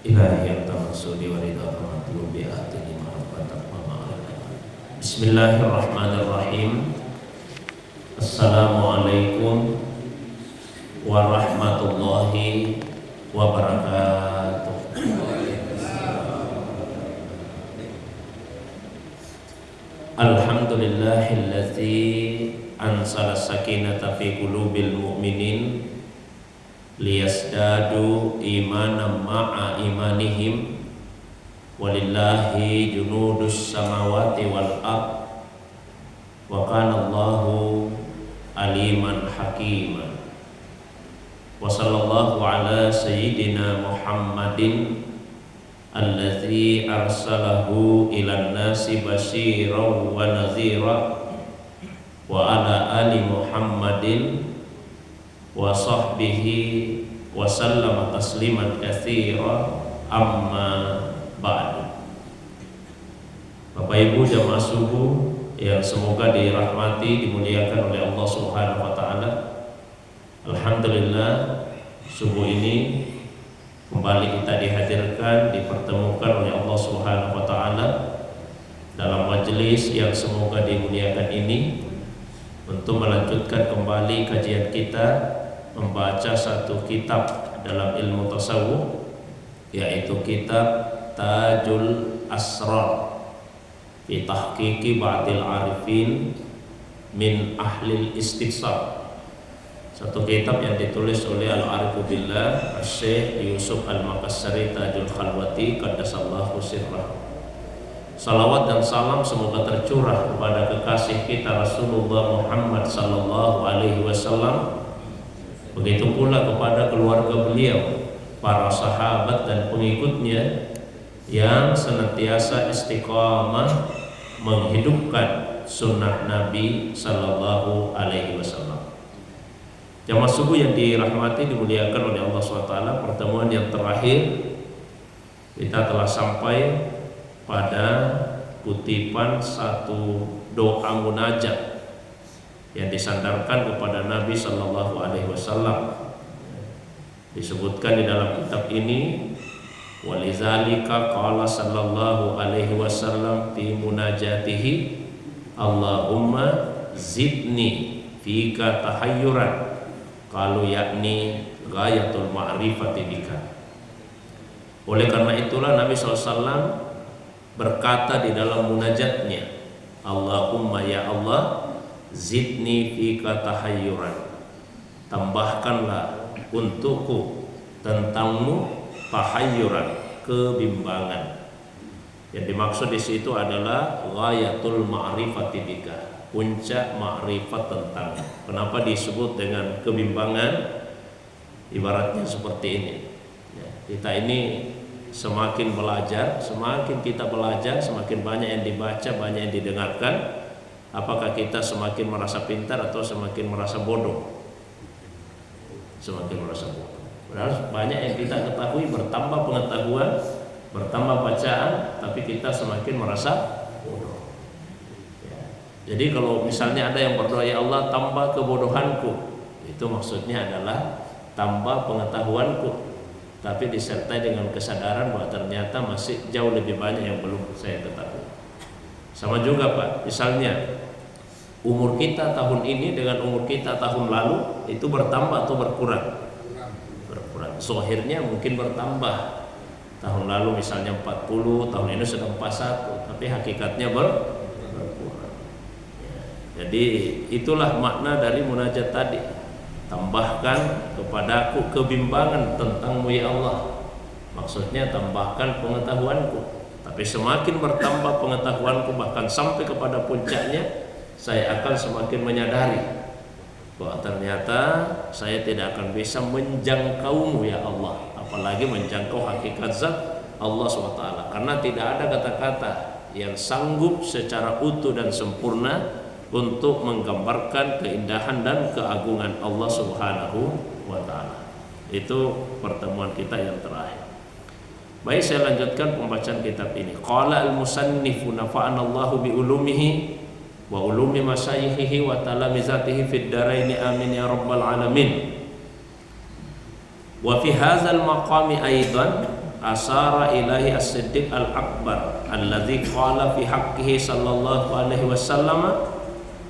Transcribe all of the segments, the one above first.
ilahi yang tamassudi wa ridha matlubi atini ma'afatak wa ma'alana. Bismillahirrahmanirrahim. Assalamualaikum warahmatullahi wabarakatuh. Alhamdulillahillazi ansala sakinata fi qulubil mu'minin liyasdadu imanan ma'a imanihim walillahi junudus samawati wal ard wa kana Allahu aliman hakiman. Wa sallallahu ala sayyidina Muhammadin allazi arsalahu ilan nasi basyiran wa nadhira wa ala ali Muhammadin wa sahbihi wa sallama tasliman katsira, amma ba'du. Bapak Ibu jamaah subuh yang semoga dirahmati, dimuliakan oleh Allah Subhanahu wa taala. Alhamdulillah, subuh ini kembali kita dihadirkan, dipertemukan oleh Allah Subhanahu wa taala dalam majelis yang semoga dimuliakan ini untuk melanjutkan kembali kajian kita membaca satu kitab dalam ilmu tasawuf, yaitu kitab Tajul Asrar fi tahqiqi ba'dil arifin min ahlil istifsar. Satu kitab yang ditulis oleh Al-Arifu Billah Syekh Yusuf Al-Makassari Tajul Khalwati qaddasallahu sirrah. Salawat dan salam semoga tercurah kepada kekasih kita Rasulullah Muhammad sallallahu alaihi wasallam, begitu pula kepada keluarga beliau, para sahabat dan pengikutnya yang senantiasa istiqamah menghidupkan sunnah Nabi sallallahu alaihi wasallam. Jamaah subuh yang dirahmati, dimuliakan oleh Allah SWT, pertemuan yang terakhir kita telah sampai pada kutipan satu doa munajat yang disandarkan kepada Nabi sallallahu alaihi wasallam. Disebutkan di dalam kitab ini, walizalika qala sallallahu alaihi wasallam fi munajatihi, Allahumma zidni fika tahayyuran, qalu yakni ghayatul ma'rifati bika. Oleh karena itulah Nabi SAW berkata di dalam munajatnya, Allahumma ya Allah, zidni fika tahayyuran, tambahkanlah untukku tentangmu tahayyuran, kebimbangan. Yang dimaksud di situ adalah ghayatul ma'rifati bika, puncak ma'rifat tentangmu. Kenapa disebut dengan kebimbangan? Ibaratnya seperti ini ya, kita ini semakin belajar, semakin kita belajar, semakin banyak yang dibaca, banyak yang didengarkan, apakah kita semakin merasa pintar atau semakin merasa bodoh? Semakin merasa bodoh. Padahal banyak yang kita ketahui, bertambah pengetahuan, bertambah bacaan, tapi kita semakin merasa bodoh ya. Jadi kalau misalnya ada yang berdoa, ya Allah tambah kebodohanku, itu maksudnya adalah tambah pengetahuanku, tapi disertai dengan kesadaran bahwa ternyata masih jauh lebih banyak yang belum saya ketahui. Sama juga Pak, misalnya umur kita tahun ini dengan umur kita tahun lalu itu bertambah atau berkurang? Berkurang. Zahirnya mungkin bertambah. Tahun lalu misalnya 40, tahun ini sudah 41, tapi hakikatnya berkurang ya. Jadi itulah makna dari munajat tadi. Tambahkan kepadaku kebimbangan tentangmu ya Allah. Maksudnya tambahkan pengetahuanku. Tapi semakin bertambah pengetahuanku, bahkan sampai kepada puncaknya, saya akan semakin menyadari bahwa ternyata saya tidak akan bisa menjangkaumu ya Allah, apalagi menjangkau hakikat zat Allah SWT. Karena tidak ada kata-kata yang sanggup secara utuh dan sempurna untuk menggambarkan keindahan dan keagungan Allah Subhanahu wa taala. Itu pertemuan kita yang terakhir. Baik, saya lanjutkan pembacaan kitab ini. Qala al-musannifu nafa'anallahu bi ulumihi wa ulumi masyayikhihi wa talamizatihi fid dharaini amin ya rabbal alamin. Wa fi hadzal maqami aidan asara ilahi as-siddiq al-akbar alladhi qala fi haqqihi sallallahu alaihi wasallam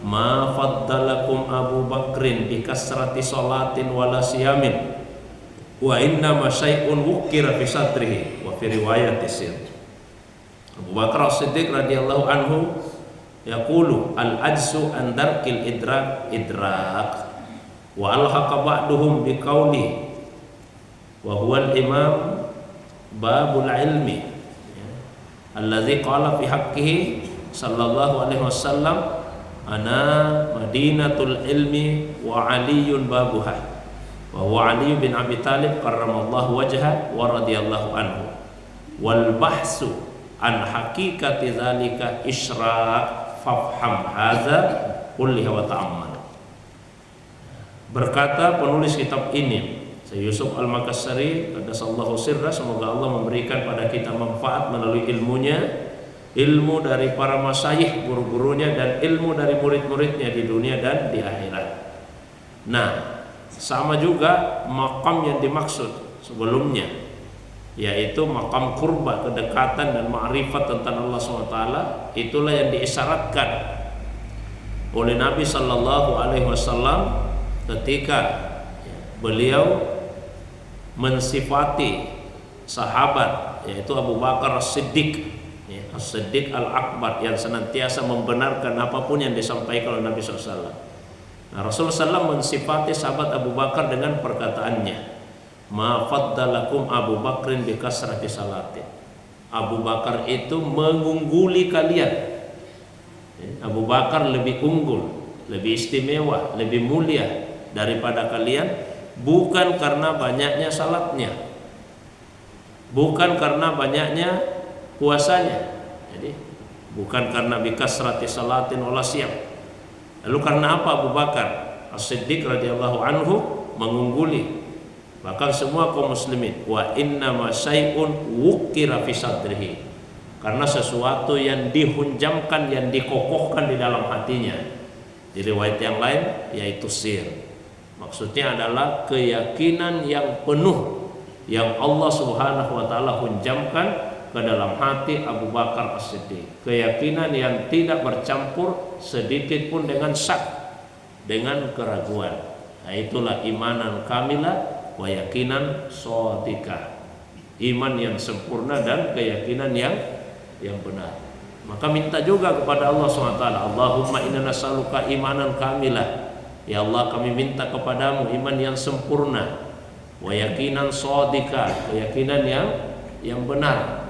ma faddalakum Abu Bakrin bi kasrati salatin wala siyamin wa inna ma syai'un wukira fi sadrihi wa fi riwayat sir. Abu Bakar as-Siddiq radhiyallahu anhu yaqulu al-ajsu an darkil idrak wa alhaqa ba'duhum bi qawli wa huwa al-imam babul ilmi alladzi qala fi haqqihi sallallahu alaihi wasallam ana madinatul ilmi wa aliyun babuha wa huwa Ali bin Abi Talib karramallahu wajha wa radhiyallahu anhu wal bahsu an haqiqati dzalika isyraq fafham hadza kullihi wa ta'ammal. Berkata penulis kitab ini Syekh Yusuf Al-Makassari qaddasallahu sirra, semoga Allah memberikan pada kita manfaat melalui ilmunya, ilmu dari para masyayikh guru-gurunya dan ilmu dari murid-muridnya di dunia dan di akhirat. Nah, sama juga makam yang dimaksud sebelumnya, yaitu makam qurba, kedekatan dan ma'rifat tentang Allah SWT. Itulah yang diisyaratkan oleh Nabi Sallallahu Alaihi Wasallam ketika beliau mensifati sahabat, yaitu Abu Bakar As-Siddiq, As-Siddiq Al-Akbar, yang senantiasa membenarkan apapun yang disampaikan oleh Nabi SAW. Nah, Rasulullah SAW mensifati sahabat Abu Bakar dengan perkataannya, ma faddalakum Abu Bakrin bi kasrati salatin. Abu Bakar itu mengungguli kalian. Abu Bakar lebih unggul, lebih istimewa, lebih mulia daripada kalian, bukan karena banyaknya salatnya, bukan karena banyaknya puasanya. Jadi bukan karena bikasrati salatin wala siyam. Lalu karena apa Abu Bakar As-Siddiq radhiyallahu anhu mengungguli bahkan semua kaum muslimin? Wa inna ma syai'un wukira fi sadrihi, karena sesuatu yang dihunjamkan, yang dikokohkan di dalam hatinya. Di riwayat yang lain yaitu sir. Maksudnya adalah keyakinan yang penuh yang Allah Subhanahu wa taala hunjamkan ke dalam hati Abu Bakar As-Siddiq. Keyakinan yang tidak bercampur sedikit pun dengan syak, dengan keraguan. Nah, itulah imanan kamilah wa yakinan shadiqah. Iman yang sempurna dan keyakinan yang benar. Maka minta juga kepada Allah SWT, Allahumma inna nas'aluka imanan kamilah. Ya Allah, kami minta kepadamu iman yang sempurna, wa yakinan shadiqah, keyakinan yang benar,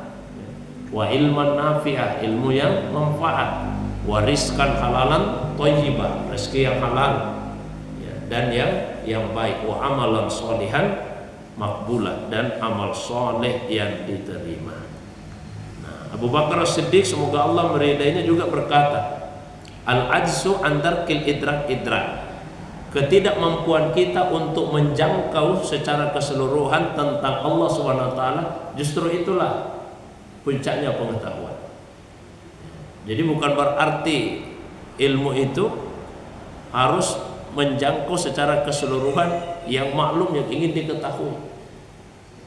wa ilman nafi'ah, ilmu yang manfaat, wa rizqan halalan thayyibah, rezeki yang halal ya, dan yang baik, wa amalan sholihan makbulah, dan amal soleh yang diterima. Nah, Abu Bakar As-Siddiq semoga Allah meridainya juga berkata, al-ajzu andarkil idrak, ketidakmampuan kita untuk menjangkau secara keseluruhan tentang Allah Subhanahu wa taala, justru itulah puncaknya pengetahuan. Jadi bukan berarti ilmu itu harus menjangkau secara keseluruhan yang maklum, yang ingin diketahui.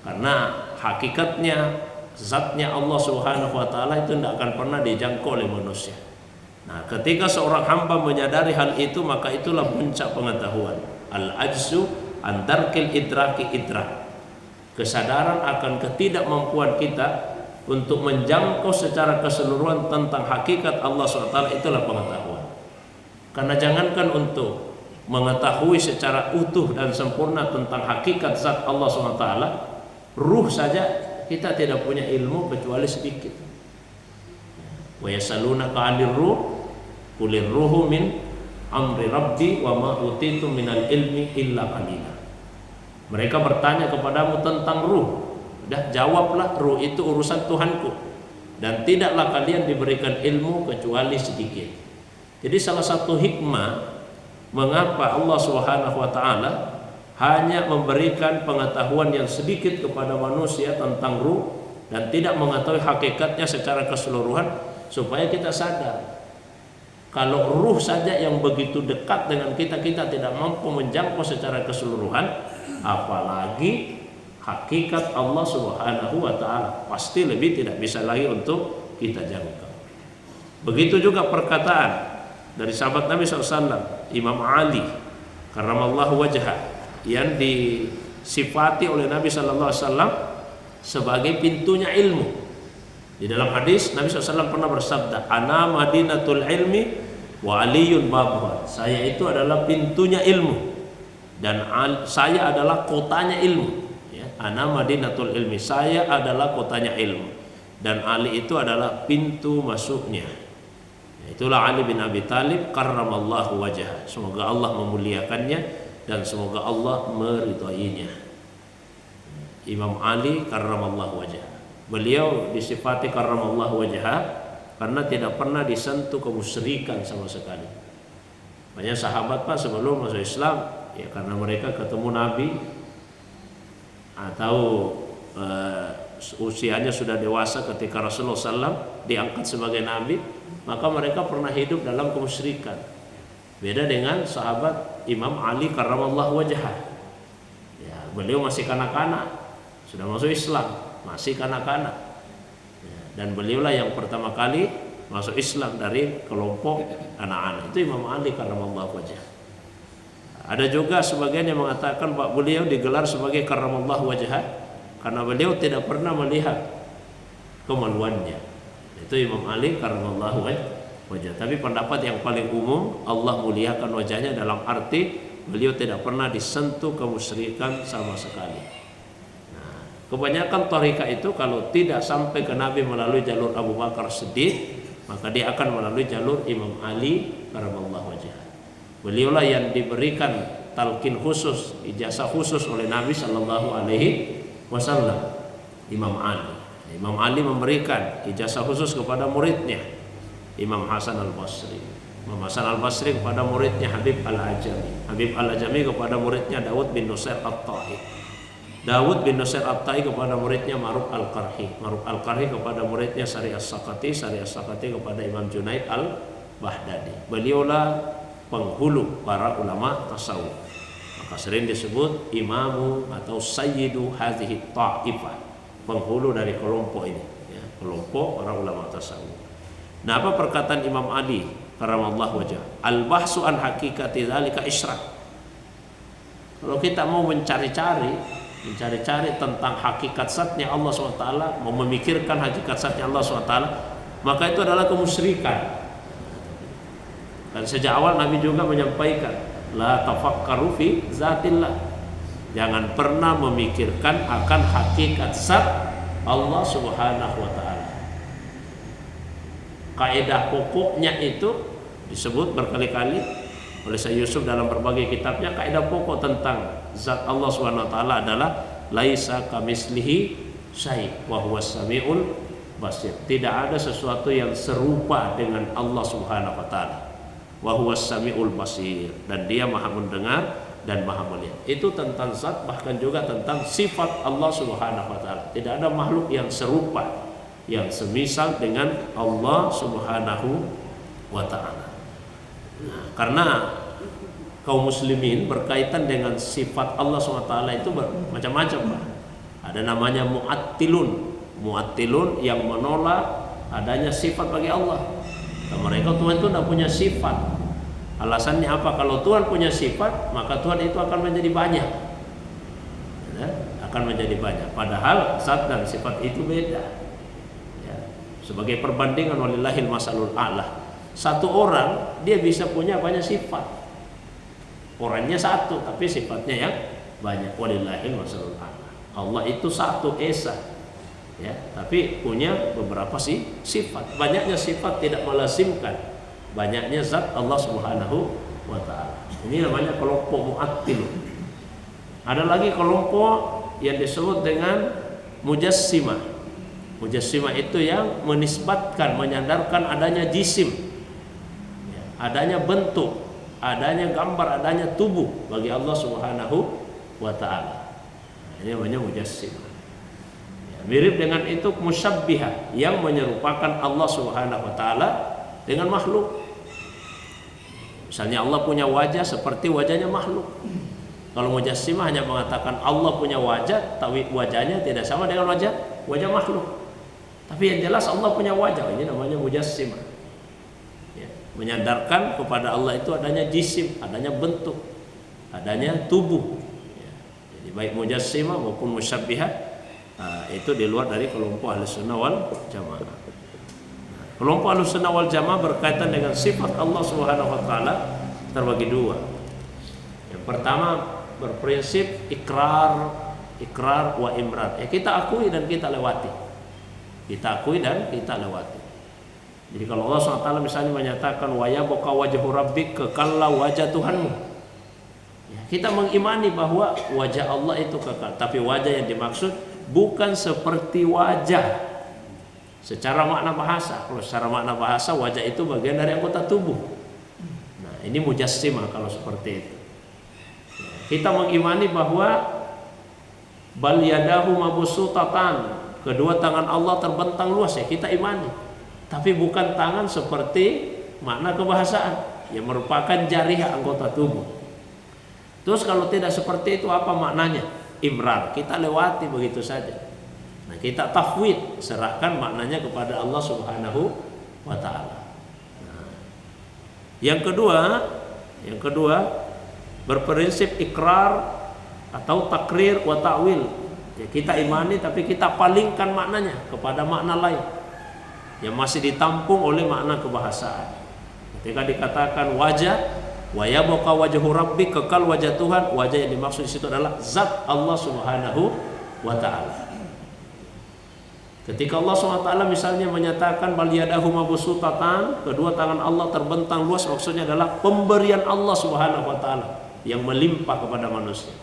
Karena hakikatnya, zatnya Allah Subhanahu wa taala itu tidak akan pernah dijangkau oleh manusia. Nah, ketika seorang hamba menyadari hal itu, maka itulah puncak pengetahuan. Al-ajzu andarkil idrak, kesadaran akan ketidakmampuan kita untuk menjangkau secara keseluruhan tentang hakikat Allah SWT, itulah pengetahuan. Karena jangankan untuk mengetahui secara utuh dan sempurna tentang hakikat zat Allah SWT, ruh saja kita tidak punya ilmu kecuali sedikit. Wa yasalunaka 'anil ruh qulir ruhu min amri rabbi wa ma utitu minal ilmi illa qalila. Mereka bertanya kepadamu tentang ruh, dah jawablah, ruh itu urusan Tuhanku dan tidaklah kalian diberikan ilmu kecuali sedikit. Jadi salah satu hikmah mengapa Allah Subhanahu wa taala hanya memberikan pengetahuan yang sedikit kepada manusia tentang ruh dan tidak mengetahui hakikatnya secara keseluruhan, supaya kita sadar kalau ruh saja yang begitu dekat dengan kita, kita tidak mampu menjangkau secara keseluruhan, apalagi hakikat Allah Subhanahu wa ta'ala, pasti lebih tidak bisa lagi untuk kita jangkau. Begitu juga perkataan dari sahabat Nabi SAW, Imam Ali karramallahu wajhah, yang disifati oleh Nabi SAW sebagai pintunya ilmu. Di dalam hadis Nabi SAW pernah bersabda, ana madinatul ilmi wa aliyun babuha. Saya itu adalah pintunya ilmu dan saya adalah kotanya ilmu. Ana madinatul ilmi, saya adalah kotanya ilmu, dan Ali itu adalah pintu masuknya. Itulah Ali bin Abi Thalib karramallahu wajhah. Semoga Allah memuliakannya dan semoga Allah meridhoinya. Imam Ali karramallahu wajhah. Beliau disifati karramallahu wajhah karena tidak pernah disentuh kemusyrikan sama sekali. Banyak sahabat Pak sebelum masuk Islam, ya karena mereka ketemu Nabi atau usianya sudah dewasa ketika Rasulullah SAW diangkat sebagai Nabi, maka mereka pernah hidup dalam kemusyrikan. Beda dengan sahabat Imam Ali karramallahu wajhah. Ya, beliau masih kanak-kanak, sudah masuk Islam, masih kanak-kanak. Ya, dan beliaulah yang pertama kali masuk Islam dari kelompok anak-anak. Itu Imam Ali karramallahu wajhah. Ada juga sebagian yang mengatakan Pak beliau digelar sebagai karramallahu wajhah karena beliau tidak pernah melihat kemaluannya. Itu Imam Ali karramallahu wajhah. Tapi pendapat yang paling umum, Allah muliakan wajahnya dalam arti beliau tidak pernah disentuh kemusyrikan sama sekali. Nah, kebanyakan thariqah itu kalau tidak sampai ke Nabi melalui jalur Abu Bakar Siddiq, maka dia akan melalui jalur Imam Ali karramallahu wajhah. Beliaulah yang diberikan talqin khusus, ijazah khusus oleh Nabi Shallallahu Alaihi Wasallam, Imam Ali. Imam Ali memberikan ijazah khusus kepada muridnya Imam Hasan Al Basri, Imam Hasan Al Basri kepada muridnya Habib Al Ajami, Habib Al Ajami kepada muridnya Dawud bin Nusair At-Ta'i, Dawud bin Nusair At-Ta'i kepada muridnya Ma'ruf Al Qarhi, Ma'ruf Al Qarhi kepada muridnya Sari As-Sakati, Sari As-Sakati kepada Imam Junaid Al Baghdadi. Beliaulah penghulu para ulama tasawuf, maka sering disebut imamu atau sayyidu hadhihi ta'ifah, penghulu dari kelompok ini, ya, kelompok para ulama tasawuf. Nah, apa perkataan Imam Ali karramallahu wajhah? Al-bahsu an haqiqati dzalika isyrak. Kalau kita mau mencari-cari tentang hakikat zatnya Allah SWT, mau memikirkan hakikat zatnya Allah SWT, maka itu adalah kemusyrikan. Dan sejak awal Nabi juga menyampaikan, la tafakkaru fi zatillah. Jangan pernah memikirkan akan hakikat zat Allah Subhanahu wa taala. Kaidah pokoknya itu disebut berkali-kali oleh Syekh Yusuf dalam berbagai kitabnya. Kaidah pokok tentang zat Allah Subhanahu wa taala adalah laisa kamislihi syai' wa huwas samiul basir. Tidak ada sesuatu yang serupa dengan Allah Subhanahu wa taala. Wa huwas samiul basir, dan dia maha mendengar dan maha melihat. Itu tentang zat, bahkan juga tentang sifat Allah Subhanahu wa taala. Tidak ada makhluk yang serupa, yang semisal dengan Allah Subhanahu wa taala. Nah, karena kaum muslimin berkaitan dengan sifat Allah Subhanahu wa taala itu macam-macam, Pak. Ada namanya mu'attilun yang menolak adanya sifat bagi Allah. Mereka Tuhan itu tidak punya sifat. Alasannya apa? Kalau Tuhan punya sifat, maka Tuhan itu akan menjadi banyak, ya, akan menjadi banyak. Padahal zat dan sifat itu beda, ya. Sebagai perbandingan, walillahil masalul a'la. Satu orang dia bisa punya banyak sifat. Orangnya satu, tapi sifatnya yang banyak. Walillahil masalul a'la. Allah itu satu esa, ya, tapi punya beberapa sifat. Banyaknya sifat tidak melazimkan banyaknya zat Allah Subhanahu wa taala. Ini namanya kelompok mu'attil. Ada lagi kelompok yang disebut dengan mujassimah. Mujassimah itu yang menisbatkan, menyandarkan adanya jisim, ya, adanya bentuk, adanya gambar, adanya tubuh bagi Allah Subhanahu wa taala. Ini namanya mujassimah. Mirip dengan itu musyabbihah, yang menyerupakan Allah Subhanahu wa taala dengan makhluk. Misalnya Allah punya wajah seperti wajahnya makhluk. Kalau Mujassimah hanya mengatakan Allah punya wajah, tapi wajahnya tidak sama dengan wajah makhluk. Tapi yang jelas Allah punya wajah, ini namanya Mujassimah. Ya, menyadarkan kepada Allah itu adanya jisim, adanya bentuk, adanya tubuh. Ya, jadi baik Mujassimah maupun Musyabbihah itu di luar dari kelompok Ahlussunnah wal Jamaah. Kelompok Ahlussunnah wal Jamaah berkaitan dengan sifat Allah Subhanahu wa taala terbagi dua. Yang pertama berprinsip ikrar wa imrar. Kita akui dan kita lewati. Kita akui dan kita lewati. Jadi kalau Allah SWT misalnya menyatakan wa yabqa wajhu rabbik, kekallah wajah Tuhanmu. Ya, kita mengimani bahwa wajah Allah itu kekal, tapi wajah yang dimaksud bukan seperti wajah secara makna bahasa. Kalau secara makna bahasa wajah itu bagian dari anggota tubuh. Nah, ini Mujassimah kalau seperti itu. Kita mengimani bahwa bal yadahu mabsutatan, kedua tangan Allah terbentang luas, ya kita imani. Tapi bukan tangan seperti makna kebahasaan yang merupakan jarih anggota tubuh. Terus kalau tidak seperti itu apa maknanya? Imrar, kita lewati begitu saja. Nah, kita tafwid, serahkan maknanya kepada Allah Subhanahu wa taala. Nah, yang kedua berprinsip ikrar atau takrir wa ta'wil. Ya, kita imani tapi kita palingkan maknanya kepada makna lain yang masih ditampung oleh makna kebahasaan. Ketika dikatakan wajah, wa yabqa wajhu rabbik, kekal wajah Tuhan, wajah yang dimaksud di situ adalah zat Allah Subhanahu wa taala. Ketika Allah SWT misalnya menyatakan bal yadahu mabsutatan, kedua tangan Allah terbentang luas, maksudnya adalah pemberian Allah Subhanahu wa taala yang melimpah kepada manusia.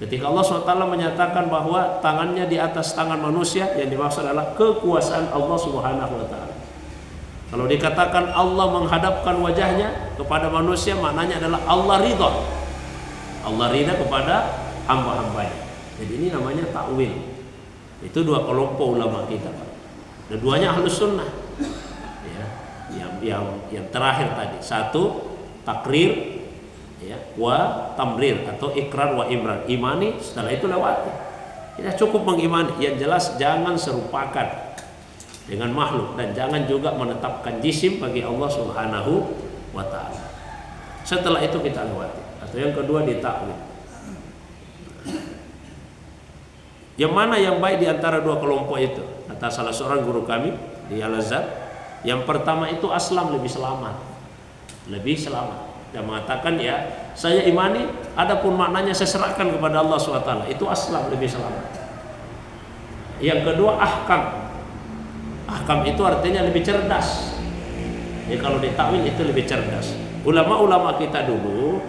Ketika Allah SWT menyatakan bahwa tangannya di atas tangan manusia, yang dimaksud adalah kekuasaan Allah Subhanahu wa taala. Kalau dikatakan Allah menghadapkan wajahnya kepada manusia, maknanya adalah Allah ridha. Allah ridha kepada hamba-hambanya. Jadi ini namanya takwil. Itu dua kelompok ulama kita, Pak. Keduanya Ahlus Sunnah. Ya, yang terakhir tadi, satu takrir, ya, wa tamrir atau ikrar wa imran. Imani, setelah itu lewati. Kita cukup mengimani. Yang jelas jangan serupakan dengan makhluk dan jangan juga menetapkan jisim bagi Allah Subhanahu wa taala. Setelah itu kita lewati. Atau yang kedua ditakwil. Yang mana yang baik di antara dua kelompok itu? Kata salah seorang guru kami di Al-Azhar, yang pertama itu aslam, lebih selamat. Lebih selamat. Dia mengatakan ya, saya imani, adapun maknanya saya serahkan kepada Allah SWT. Itu aslam, lebih selamat. Yang kedua ahkam. Ahkam itu artinya lebih cerdas. Ya, kalau ditakwil itu lebih cerdas. Ulama-ulama kita dulu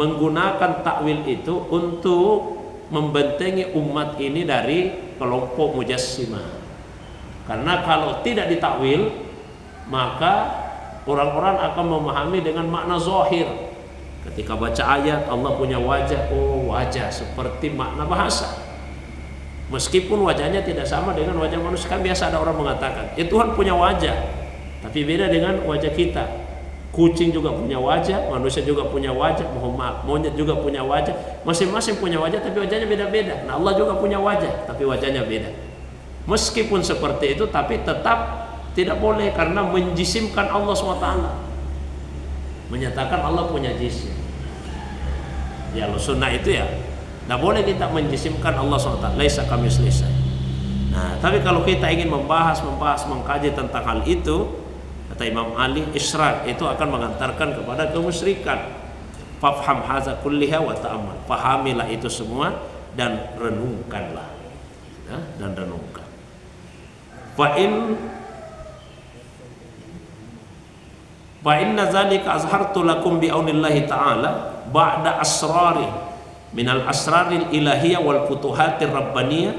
menggunakan takwil itu untuk membentengi umat ini dari kelompok Mujassimah. Karena kalau tidak ditakwil, maka orang-orang akan memahami dengan makna zahir. Ketika baca ayat Allah punya wajah, oh wajah seperti makna bahasa. Meskipun wajahnya tidak sama dengan wajah manusia. Kan biasa ada orang mengatakan, ya Tuhan punya wajah, tapi beda dengan wajah kita. Kucing juga punya wajah, manusia juga punya wajah, monyet juga punya wajah. Masing-masing punya wajah, tapi wajahnya beda-beda. Nah, Allah juga punya wajah, tapi wajahnya beda. Meskipun seperti itu, tapi tetap tidak boleh karena menjisimkan Allah SWT. Menyatakan Allah punya jisim. Ya, sunnah itu ya. Nah, boleh kita menjisimkan Allah SWT. Laisa kamitslihi syai'. Nah, tapi kalau kita ingin membahas, mengkaji tentang hal itu, kata Imam Ali, isyrak itu akan mengantarkan kepada kemusyrikan. Fafham hadza kulliha wa ta'ammal. Pahamilah itu semua dan renungkanlah. Ya, dan renungkan. Fa inna dzalika azhartu lakum bi aunillahi ta'ala ba'da asrari minal asraril ilahiyah wal futuhatir rabbaniyah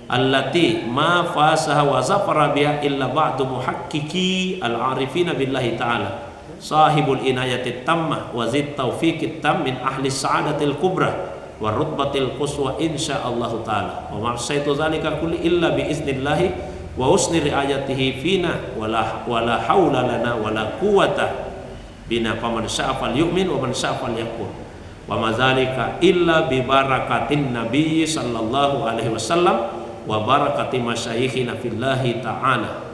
allati ma fasaha wa zafara biha illa ba'du muhakkiki al-arifina billahi ta'ala sahibul inayati tammah wa zid taufiqit tam min ahli sa'adatil kubra wa rutbatil quswa insyaallah ta'ala wa ma'saitu zalika kulli illa bi iznillahi wa husni riayatihi fina wala haula lana wala quwata bina faman sya'afal yu'min wa man sya'afal yakfur wa madzalika illa bi barakatin nabiy sallallahu alaihi wasallam wa barakati masyayikhina fillahi ta'ala.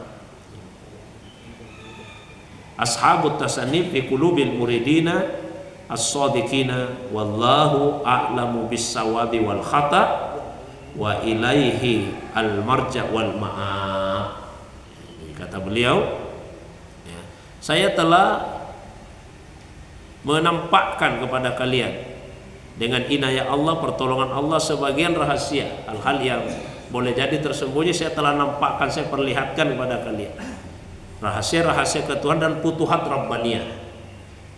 Ashabut tasannif fi qulubil muridina as-sadiqina wallahu a'lamu bis-sawabi wal khata wa ilaihi al-marja wal ma'ab. Kata beliau, ya, saya telah menampakkan kepada kalian dengan inayah Allah, pertolongan Allah sebagian rahasia, hal-hal yang boleh jadi tersembunyi saya telah nampakkan, saya perlihatkan kepada kalian rahasia-rahasia ketuhanan dan futuhat rabbaniyah.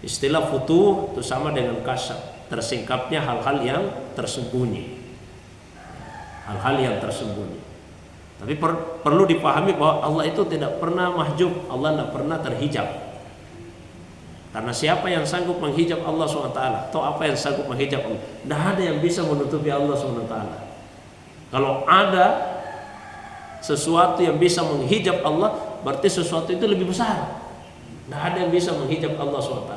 Istilah futuh itu sama dengan kasab, tersingkapnya hal-hal yang tersembunyi, hal-hal yang tersembunyi. Tapi perlu dipahami bahwa Allah itu tidak pernah mahjub, Allah tidak pernah terhijab. Karena siapa yang sanggup menghijab Allah SWT, atau apa yang sanggup menghijab Allah? Tidak ada yang bisa menutupi Allah SWT. Kalau ada sesuatu yang bisa menghijab Allah, berarti sesuatu itu lebih besar. Tidak ada yang bisa menghijab Allah SWT.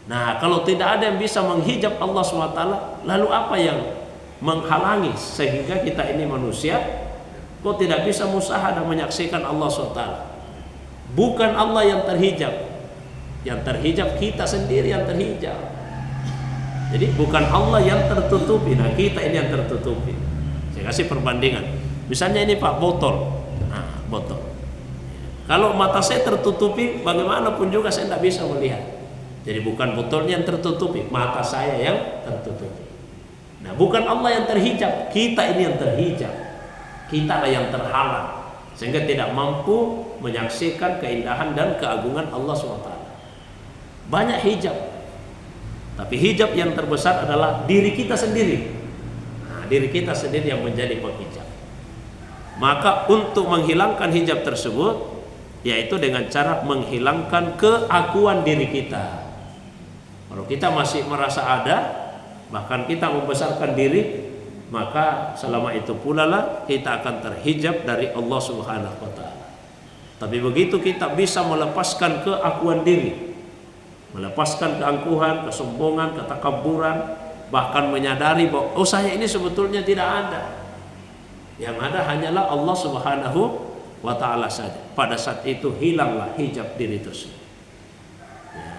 Nah, kalau tidak ada yang bisa menghijab Allah SWT, lalu apa yang menghalangi sehingga kita ini manusia kok tidak bisa musyahadah menyaksikan Allah SWT? Bukan Allah yang terhijab. Yang terhijab kita sendiri yang terhijab. Jadi bukan Allah yang tertutupi, nah kita ini yang tertutupi. Saya kasih perbandingan. Misalnya ini Pak, botol. Nah, botol. Kalau mata saya tertutupi, bagaimanapun juga saya tidak bisa melihat. Jadi bukan botolnya yang tertutupi, mata saya yang tertutupi. Nah, bukan Allah yang terhijab, kita ini yang terhijab. Kita lah yang terhalang, sehingga tidak mampu menyaksikan keindahan dan keagungan Allah SWT. Banyak hijab, tapi hijab yang terbesar adalah diri kita sendiri. Nah, diri kita sendiri yang menjadi penghijab. Maka untuk menghilangkan hijab tersebut, yaitu dengan cara menghilangkan keakuan diri kita. Kalau kita masih merasa ada, bahkan kita membesarkan diri, maka selama itu pula lah kita akan terhijab dari Allah Subhanahu wa ta'ala. Tapi begitu kita bisa melepaskan keakuan diri, melepaskan keangkuhan, kesombongan, ketakabburan, bahkan menyadari bahwa oh saya ini sebetulnya tidak ada, yang ada hanyalah Allah Subhanahu wa ta'ala saja. Pada saat itu hilanglah hijab diri tersebut. Ya,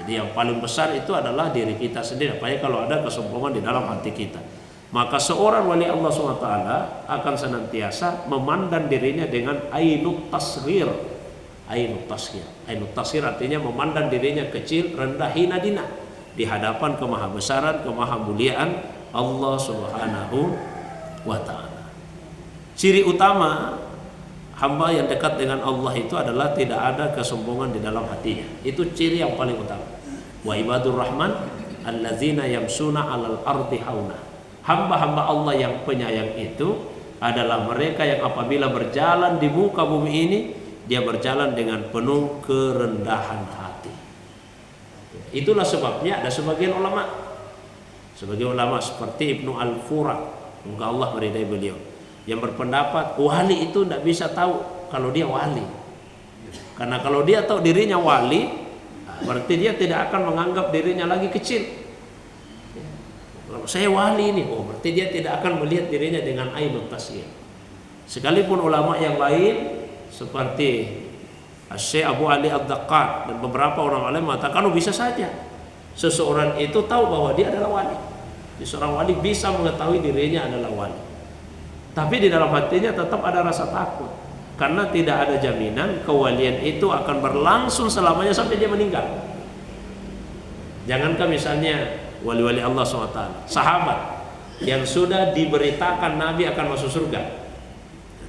jadi yang paling besar itu adalah diri kita sendiri. Apalagi kalau ada kesombongan di dalam hati kita, maka seorang wali Allah SWT akan senantiasa memandang dirinya dengan ainut tasghir. Ainut tasghir. Ainut tasghir artinya memandang dirinya kecil, rendah, hina dina di hadapan kemahabesaran, kemahamuliaan Allah Subhanahu wa ta'ala. Ciri utama hamba yang dekat dengan Allah itu adalah tidak ada kesombongan di dalam hatinya. Itu ciri yang paling utama. Wa ibadur rahman allazina yamsuna 'alal ardi hauna. Hamba-hamba Allah yang penyayang itu adalah mereka yang apabila berjalan di muka bumi ini, dia berjalan dengan penuh kerendahan hati. Itulah sebabnya ada sebagian ulama seperti Ibnu Al-Furat, semoga Allah meridai beliau, yang berpendapat wali itu tidak bisa tahu kalau dia wali. Karena kalau dia tahu dirinya wali, berarti dia tidak akan menganggap dirinya lagi kecil. Kalau saya wali ini, oh berarti dia tidak akan melihat dirinya dengan ainut tasghir. Sekalipun ulama yang lain seperti Syekh Abu Ali Ad-Daqqaq dan beberapa orang alim mengatakan bisa saja seseorang itu tahu bahwa dia adalah wali. Seorang wali bisa mengetahui dirinya adalah wali, tapi di dalam hatinya tetap ada rasa takut, karena tidak ada jaminan kewalian itu akan berlangsung selamanya sampai dia meninggal. Jangankan misalnya wali-wali Allah SWT, sahabat yang sudah diberitakan Nabi akan masuk surga,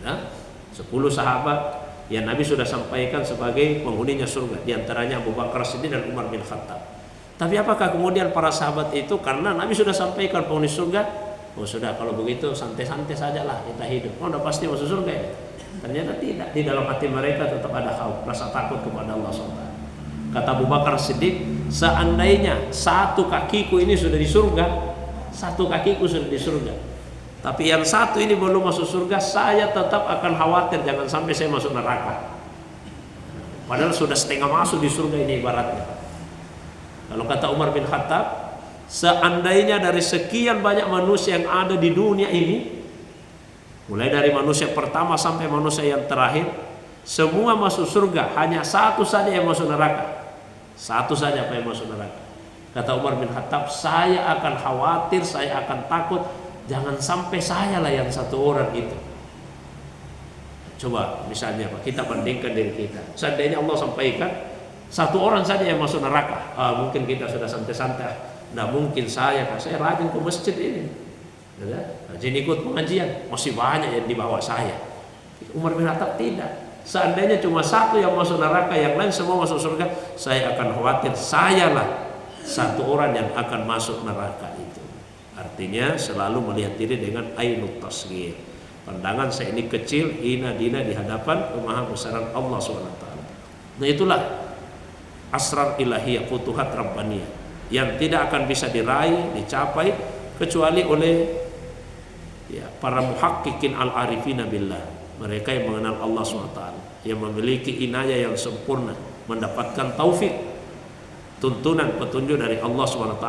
10 sahabat yang Nabi sudah sampaikan sebagai penghuninya surga, diantaranya Abu Bakar Siddiq dan Umar bin Khattab. Tapi apakah kemudian para sahabat itu karena Nabi sudah sampaikan penghuni surga, oh sudah kalau begitu santai-santai sajalah kita hidup, oh udah pasti masuk surga ya? Ternyata tidak. Di dalam hati mereka tetap ada khauf, rasa takut kepada Allah SWT. Kata Abu Bakar Siddiq, seandainya satu kakiku ini sudah di surga, satu kakiku sudah di surga, tapi yang satu ini belum masuk surga, saya tetap akan khawatir jangan sampai saya masuk neraka. Padahal sudah setengah masuk di surga ini ibaratnya. Kalau kata Umar bin Khattab, Seandainya dari sekian banyak manusia yang ada di dunia ini, mulai dari manusia pertama sampai manusia yang terakhir, semua masuk surga, hanya satu saja yang masuk neraka. Satu saja yang masuk neraka. Kata Umar bin Khattab, saya akan khawatir, saya akan takut, jangan sampai saya lah yang satu orang itu. Coba misalnya Pak, kita bandingkan diri kita. Seandainya Allah sampaikan satu orang saja yang masuk neraka, mungkin kita sudah santai-santai. Nah mungkin saya rajin ke masjid ini, rajin ikut pengajian, masih banyak yang di bawah saya. Umar bin Khattab tidak. Seandainya cuma satu yang masuk neraka, yang lain semua masuk surga, saya akan khawatir sayalah satu orang yang akan masuk neraka itu. Artinya selalu melihat diri dengan ainut tasghir. Pandangan saya ini kecil, hina dina di hadapan kemahabesaran Allah SWT. Nah itulah asrar ilahiyah, futuhat rabbaniyah, yang tidak akan bisa diraih, dicapai kecuali oleh para muhaqqiqin al-arifina billah, mereka yang mengenal Allah SWT, yang memiliki inayah yang sempurna, mendapatkan taufik, tuntunan petunjuk dari Allah SWT,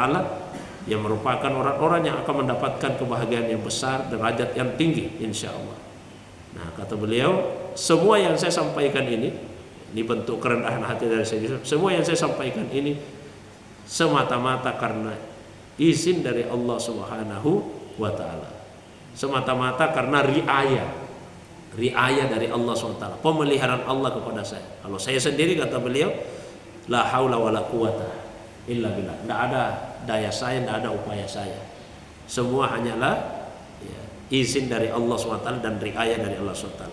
yang merupakan orang-orang yang akan mendapatkan kebahagiaan yang besar, derajat yang tinggi insya Allah. Nah kata beliau, semua yang saya sampaikan ini bentuk kerendahan hati dari saya. Semua yang saya sampaikan ini semata-mata karena izin dari Allah Subhanahu wa ta'ala, semata-mata karena riayah dari Allah SWT, pemeliharaan Allah kepada saya. Kalau saya sendiri, kata beliau, la haula wala quwata illa billah, tidak ada daya saya, tidak ada upaya saya, semua hanyalah izin dari Allah SWT dan riayah dari Allah SWT.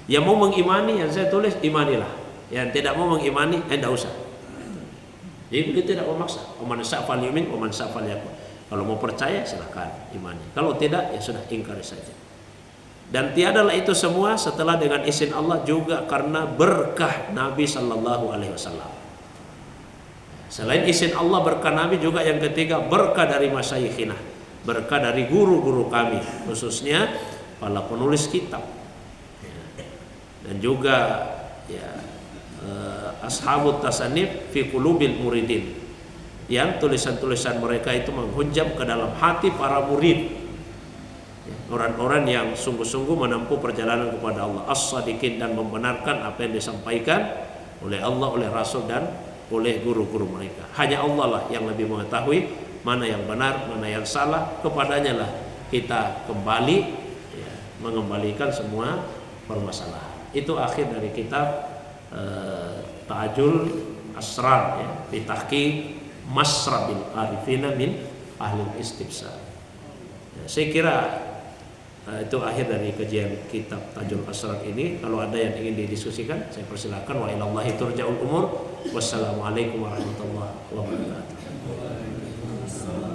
Yang mau mengimani yang saya tulis, imanilah. Yang tidak mau mengimani, tidak usah. Jadi beliau tidak memaksa. Oman sa'fal yumin, oman sa'fal yakun. Kalau mau percaya silakan imani. Kalau tidak ya sudah ingkari saja. Dan tiadalah itu semua setelah dengan izin Allah, juga karena berkah Nabi Sallallahu Alaihi Wasallam. Selain izin Allah, berkah Nabi juga yang ketiga, berkah dari masyayikhina, berkah dari guru-guru kami, khususnya para penulis kitab, dan juga ashabut tasanif fi qulubil muridin, yang tulisan-tulisan mereka itu menghujam ke dalam hati para murid, orang-orang yang sungguh-sungguh menempuh perjalanan kepada Allah, as-sadiqin, dan membenarkan apa yang disampaikan oleh Allah, oleh Rasul, dan oleh guru-guru mereka. Hanya Allah lah yang lebih mengetahui mana yang benar, mana yang salah. Kepadanya lah kita kembali, mengembalikan semua permasalahan. Itu akhir dari kitab Ta'ajul Asrar, fi tahqiq Masrabil Arifina min Ahlul Istibsar. Saya kira itu akhir dari kajian kitab Tajul Asrar ini. Kalau ada yang ingin didiskusikan, saya persilakan. Wa ilallahi turja'ul umur. Wassalamualaikum warahmatullahi wabarakatuh.